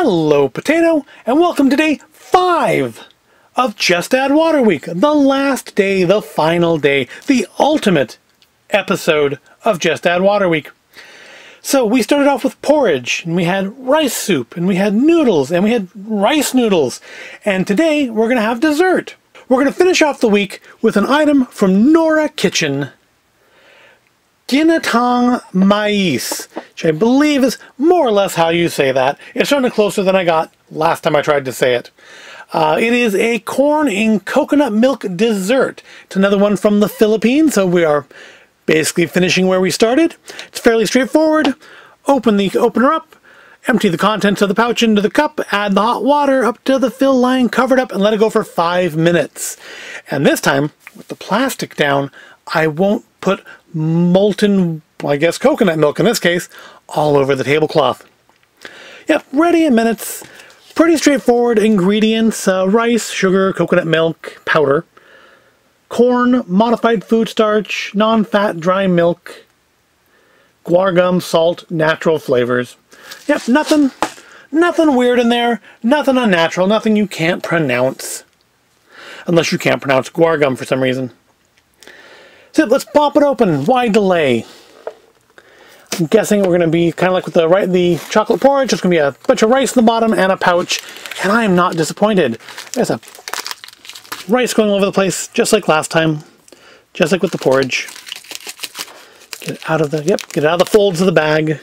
Hello Potato, and welcome to day 5 of Just Add Water Week. The last day, the final day, the ultimate episode of Just Add Water Week. So we started off with porridge, and we had rice soup, and we had noodles, and we had rice noodles. And today we're going to have dessert. We're going to finish off the week with an item from Nora Kitchen. Ginataang Mais, which I believe is more or less how you say that. It's certainly closer than I got last time I tried to say it. It is a corn in coconut milk dessert. It's another one from the Philippines, so we are basically finishing where we started. It's fairly straightforward. Open the opener up, empty the contents of the pouch into the cup, add the hot water up to the fill line, cover it up, and let it go for 5 minutes. And this time, with the plastic down, I won't put molten, well, I guess coconut milk in this case, all over the tablecloth. Yep, ready in minutes. Pretty straightforward ingredients: rice, sugar, coconut milk, powder, corn, modified food starch, non-fat dry milk, guar gum, salt, natural flavors. Yep, nothing weird in there, nothing unnatural, nothing you can't pronounce. Unless you can't pronounce guar gum for some reason. So let's pop it open. Why delay? I'm guessing we're going to be kind of like with the chocolate porridge. It's going to be a bunch of rice in the bottom and a pouch. And I am not disappointed. There's a rice going all over the place, just like last time. Just like with the porridge. Get it out of the, get it out of the folds of the bag.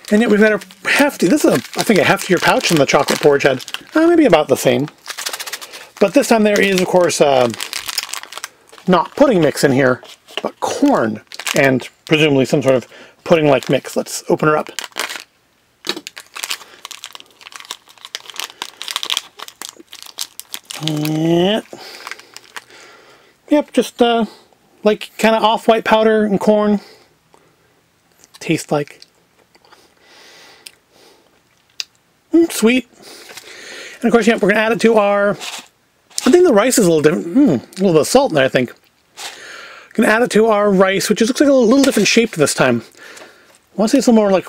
And yet we've got a hefty, this is I think a heftier pouch than the chocolate porridge had. Maybe about the same. But this time there is, of course, not pudding mix in here, but corn, and presumably some sort of pudding-like mix. Let's open her up. And, yep, just like kind of off-white powder and corn. Tastes like. Sweet. And of course, yep, we're going to add it to our... I think the rice is a little different. A little bit of salt in there, I think. Going to add it to our rice, which looks like a little different shape this time. I want to say it's a little more like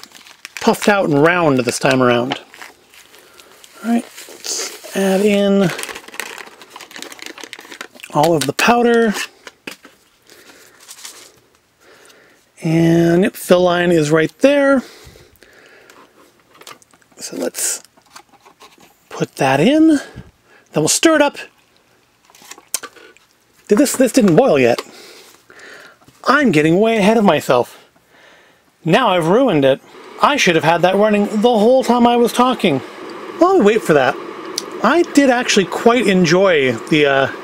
puffed out and round this time around. Alright, let's add in all of the powder. And yep, fill line is right there. So let's put that in. Then we'll stir it up. This didn't boil yet. I'm getting way ahead of myself. Now I've ruined it. I should have had that running the whole time I was talking. While we wait for that, I did actually quite enjoy the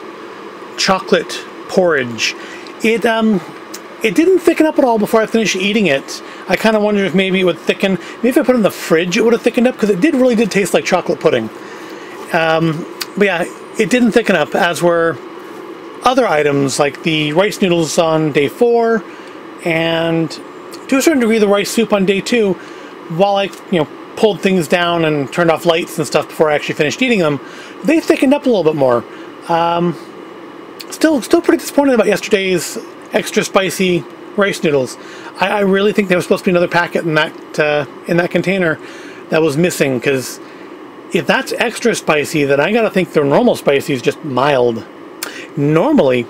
chocolate porridge. It didn't thicken up at all before I finished eating it. I kind of wondered if maybe it would thicken. Maybe if I put it in the fridge it would have thickened up, because it really did taste like chocolate pudding. But yeah, it didn't thicken up, as were other items like the rice noodles on day 4, and to a certain degree the rice soup on day 2. While I pulled things down and turned off lights and stuff before I actually finished eating them, they thickened up a little bit more. Still pretty disappointed about yesterday's extra spicy rice noodles. I really think there was supposed to be another packet in that container that was missing, because if that's extra spicy, then I gotta think the normal spicy is just mild. Normally,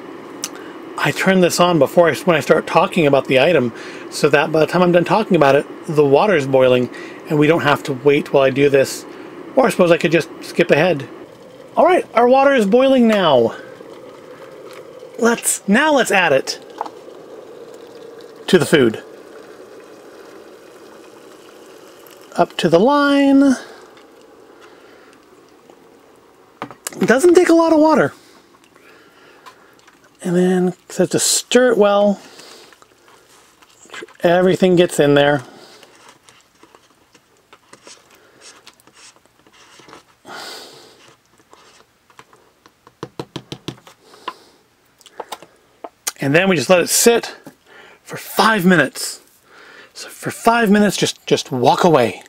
I turn this on when I start talking about the item, so that by the time I'm done talking about it, the water is boiling, and we don't have to wait while I do this. Or I suppose I could just skip ahead. Alright, our water is boiling now. Let's add it to the food. Up to the line. It doesn't take a lot of water. And then it says to stir it well. Everything gets in there. And then we just let it sit for 5 minutes. So for 5 minutes, just walk away.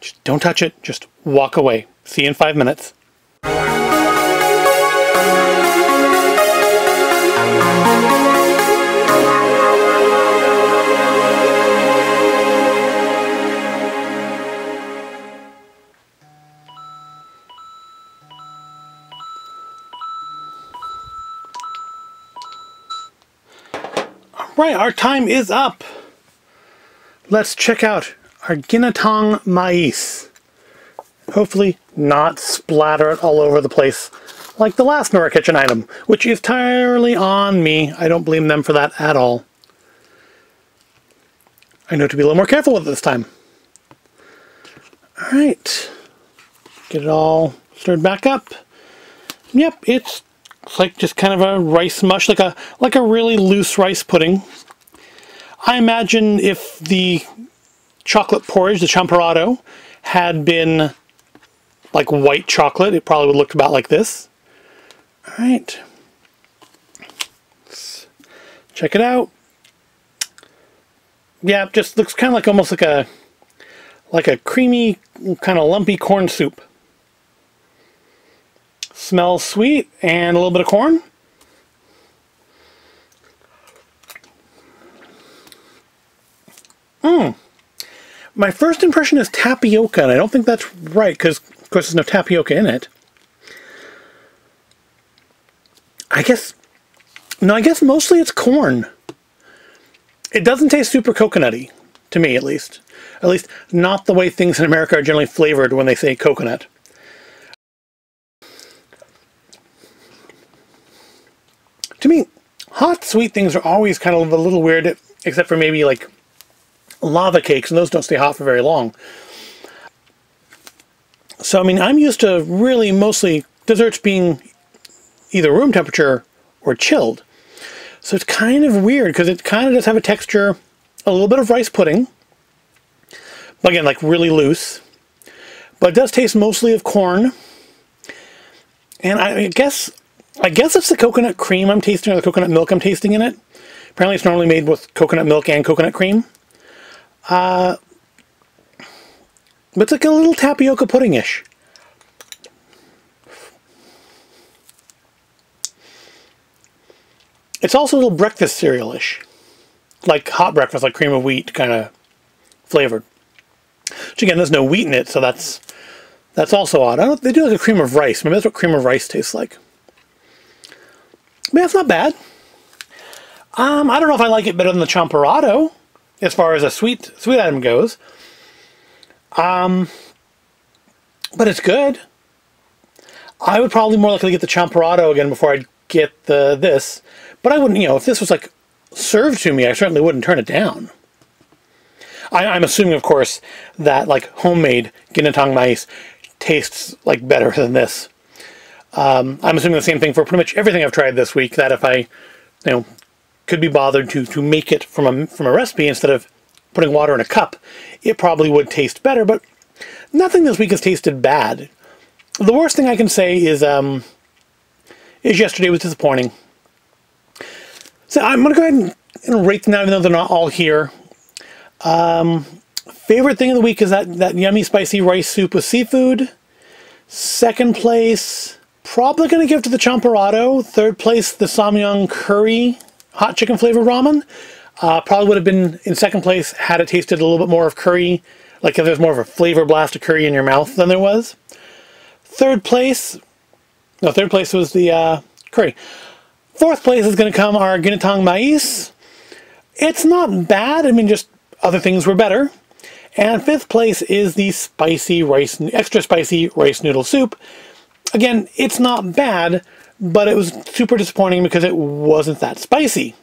Just don't touch it, just walk away. See you in 5 minutes. Right, our time is up. Let's check out our Ginataang Mais. Hopefully not splatter it all over the place like the last Nora Kitchen item, which is entirely on me. I don't blame them for that at all. I know to be a little more careful with it this time. Alright. Get it all stirred back up. Yep, it's like just kind of a rice mush, like a really loose rice pudding. I imagine if the chocolate porridge, the champorado, had been like white chocolate, it probably would look about like this. Alright. Let's check it out. Yeah, it just looks kind of like almost like a creamy, kind of lumpy corn soup. Smells sweet and a little bit of corn. My first impression is tapioca, and I don't think that's right because, of course, there's no tapioca in it. I guess mostly it's corn. It doesn't taste super coconutty, to me at least. At least not the way things in America are generally flavored when they say coconut. To me, hot, sweet things are always kind of a little weird, except for maybe like lava cakes, and those don't stay hot for very long. So, I mean, I'm used to really mostly desserts being either room temperature or chilled. So it's kind of weird, because it kind of does have a texture, a little bit of rice pudding, but again, like really loose. But it does taste mostly of corn. And I guess it's the coconut cream I'm tasting, or the coconut milk I'm tasting in it. Apparently it's normally made with coconut milk and coconut cream. But it's like a little tapioca pudding-ish. It's also a little breakfast cereal-ish. Like hot breakfast, like cream of wheat kind of flavored. Which again, there's no wheat in it, so that's also odd. They do like a cream of rice. Maybe that's what cream of rice tastes like. But it's not bad. I don't know if I like it better than the champorado, as far as a sweet item goes. But it's good. I would probably more likely get the champorado again before I'd get this. But I wouldn't, if this was like served to me, I certainly wouldn't turn it down. I'm assuming, of course, that like homemade Ginataang Mais tastes like better than this. I'm assuming the same thing for pretty much everything I've tried this week, that if I, could be bothered to make it from a recipe instead of putting water in a cup, it probably would taste better, but nothing this week has tasted bad. The worst thing I can say is yesterday was disappointing. So I'm going to go ahead and rate them now, even though they're not all here. Favorite thing of the week is that yummy spicy rice soup with seafood. Second place, probably going to give to the champorado. Third place, the samyang curry hot chicken flavored ramen. Probably would have been in second place had it tasted a little bit more of curry, like if there's more of a flavor blast of curry in your mouth than there was. Third place was the curry. Fourth place is going to come our Ginataang Mais. It's not bad. I mean, just other things were better. And fifth place is the extra spicy rice noodle soup. Again, it's not bad, but it was super disappointing because it wasn't that spicy.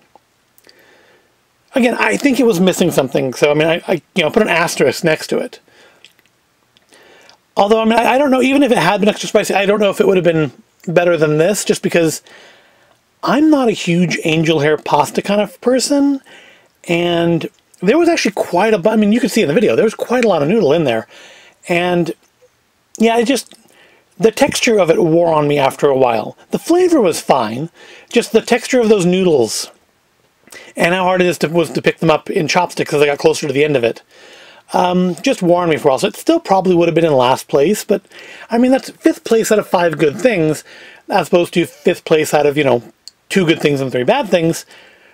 Again, I think it was missing something, so I mean, I put an asterisk next to it. Although, I mean, I don't know, even if it had been extra spicy, I don't know if it would have been better than this, just because I'm not a huge angel hair pasta kind of person, and there was actually quite a, I mean, you can see in the video, there was quite a lot of noodle in there, and yeah, the texture of it wore on me after a while. The flavor was fine, just the texture of those noodles, and how hard it was to pick them up in chopsticks as I got closer to the end of it, just wore on me for a while. So it still probably would have been in last place, but I mean, that's fifth place out of 5 good things, as opposed to fifth place out of, 2 good things and 3 bad things.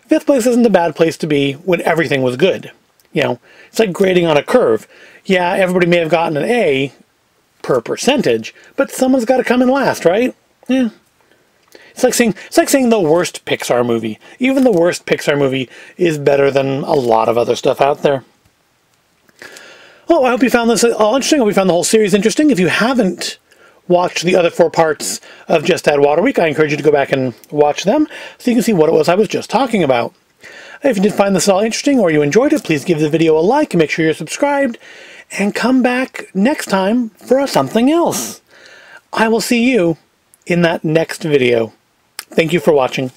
Fifth place isn't a bad place to be when everything was good. It's like grading on a curve. Yeah, everybody may have gotten an A per percentage, but someone's got to come in last, right? Yeah. It's like saying the worst Pixar movie. Even the worst Pixar movie is better than a lot of other stuff out there. Well, I hope you found this all interesting. I hope you found the whole series interesting. If you haven't watched the other 4 parts of Just Add Water Week, I encourage you to go back and watch them so you can see what it was I was just talking about. If you did find this all interesting or you enjoyed it, please give the video a like and make sure you're subscribed. And come back next time for something else. I will see you in that next video. Thank you for watching.